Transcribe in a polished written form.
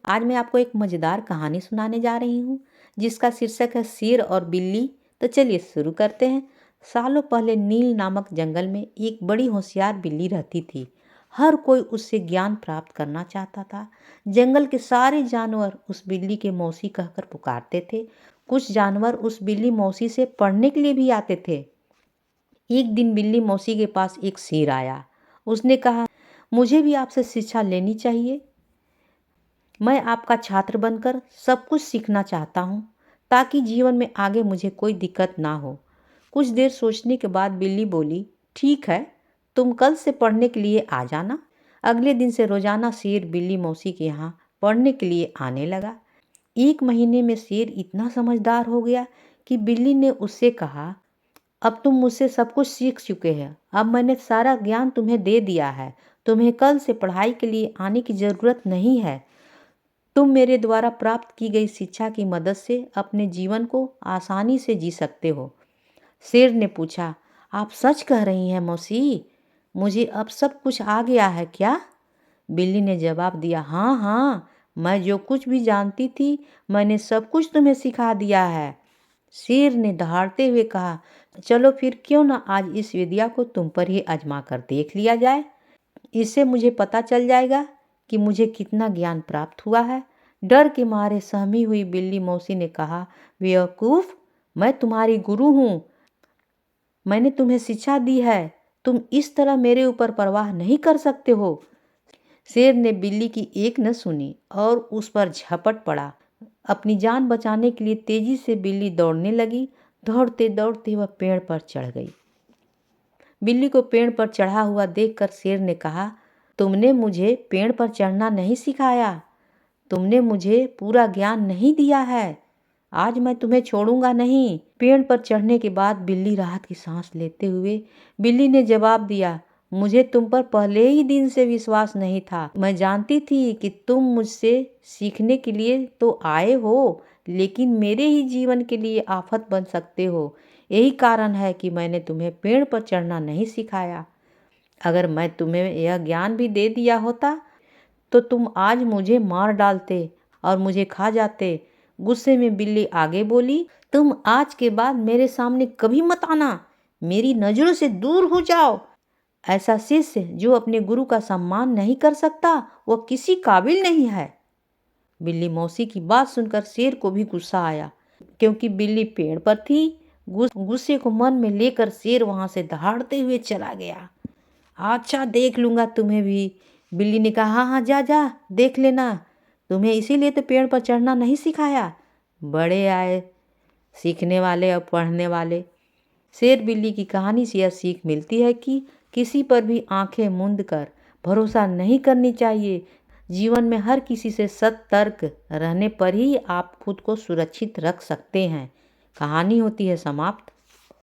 आज मैं आपको एक मज़ेदार कहानी सुनाने जा रही हूँ जिसका शीर्षक है शेर और बिल्ली। तो चलिए शुरू करते हैं। सालों पहले नील नामक जंगल में एक बड़ी होशियार बिल्ली रहती थी। हर कोई उससे ज्ञान प्राप्त करना चाहता था। जंगल के सारे जानवर उस बिल्ली के मौसी कहकर पुकारते थे। कुछ जानवर उस बिल्ली मौसी से पढ़ने के लिए भी आते थे। एक दिन बिल्ली मौसी के पास एक शेर आया। उसने कहा, मुझे भी आपसे शिक्षा लेनी चाहिए। मैं आपका छात्र बनकर सब कुछ सीखना चाहता हूँ ताकि जीवन में आगे मुझे कोई दिक्कत ना हो। कुछ देर सोचने के बाद बिल्ली बोली, ठीक है, तुम कल से पढ़ने के लिए आ जाना। अगले दिन से रोजाना शेर बिल्ली मौसी के यहाँ पढ़ने के लिए आने लगा। एक महीने में शेर इतना समझदार हो गया कि बिल्ली ने उससे कहा, अब तुम मुझसे सब कुछ सीख चुके हैं। अब मैंने सारा ज्ञान तुम्हें दे दिया है। तुम्हें कल से पढ़ाई के लिए आने की ज़रूरत नहीं है। तुम मेरे द्वारा प्राप्त की गई शिक्षा की मदद से अपने जीवन को आसानी से जी सकते हो। शेर ने पूछा, आप सच कह रही हैं मौसी? मुझे अब सब कुछ आ गया है क्या? बिल्ली ने जवाब दिया, हाँ हाँ, मैं जो कुछ भी जानती थी मैंने सब कुछ तुम्हें सिखा दिया है। शेर ने दहाड़ते हुए कहा, चलो फिर क्यों ना आज इस विद्या को तुम पर ही आजमा कर देख लिया जाए। इससे मुझे पता चल जाएगा कि मुझे कितना ज्ञान प्राप्त हुआ है। डर के मारे सहमी हुई बिल्ली मौसी ने कहा, बेवकूफ़, मैं तुम्हारी गुरु हूँ। मैंने तुम्हें शिक्षा दी है। तुम इस तरह मेरे ऊपर परवाह नहीं कर सकते हो। शेर ने बिल्ली की एक न सुनी और उस पर झपट पड़ा। अपनी जान बचाने के लिए तेजी से बिल्ली दौड़ने लगी। दौड़ते दौड़ते वह पेड़ पर चढ़ गई। बिल्ली को पेड़ पर चढ़ा हुआ देखकर शेर ने कहा, तुमने मुझे पेड़ पर चढ़ना नहीं सिखाया। तुमने मुझे पूरा ज्ञान नहीं दिया है। आज मैं तुम्हें छोड़ूंगा नहीं। पेड़ पर चढ़ने के बाद बिल्ली राहत की सांस लेते हुए बिल्ली ने जवाब दिया, मुझे तुम पर पहले ही दिन से विश्वास नहीं था। मैं जानती थी कि तुम मुझसे सीखने के लिए तो आए हो, लेकिन मेरे ही जीवन के लिए आफत बन सकते हो। यही कारण है कि मैंने तुम्हें पेड़ पर चढ़ना नहीं सिखाया। अगर मैं तुम्हें यह ज्ञान भी दे दिया होता तो तुम आज मुझे मार डालते और मुझे खा जाते। गुस्से में बिल्ली आगे बोली, तुम आज के बाद मेरे सामने कभी मत आना। मेरी नजरों से दूर हो जाओ। ऐसा शिष्य जो अपने गुरु का सम्मान नहीं कर सकता वो किसी काबिल नहीं है। बिल्ली मौसी की बात सुनकर शेर को भी गुस्सा आया। क्योंकि बिल्ली पेड़ पर थी, गुस्से को मन में लेकर शेर वहां से दहाड़ते हुए चला गया। अच्छा, देख लूँगा तुम्हें भी। बिल्ली ने कहा, हाँ हाँ, जा जा देख लेना। तुम्हें इसीलिए तो पेड़ पर चढ़ना नहीं सिखाया। बड़े आए सीखने वाले और पढ़ने वाले। शेर बिल्ली की कहानी से यह सीख मिलती है कि किसी पर भी आंखें मूंद कर भरोसा नहीं करनी चाहिए। जीवन में हर किसी से सतर्क रहने पर ही आप खुद को सुरक्षित रख सकते हैं। कहानी होती है समाप्त।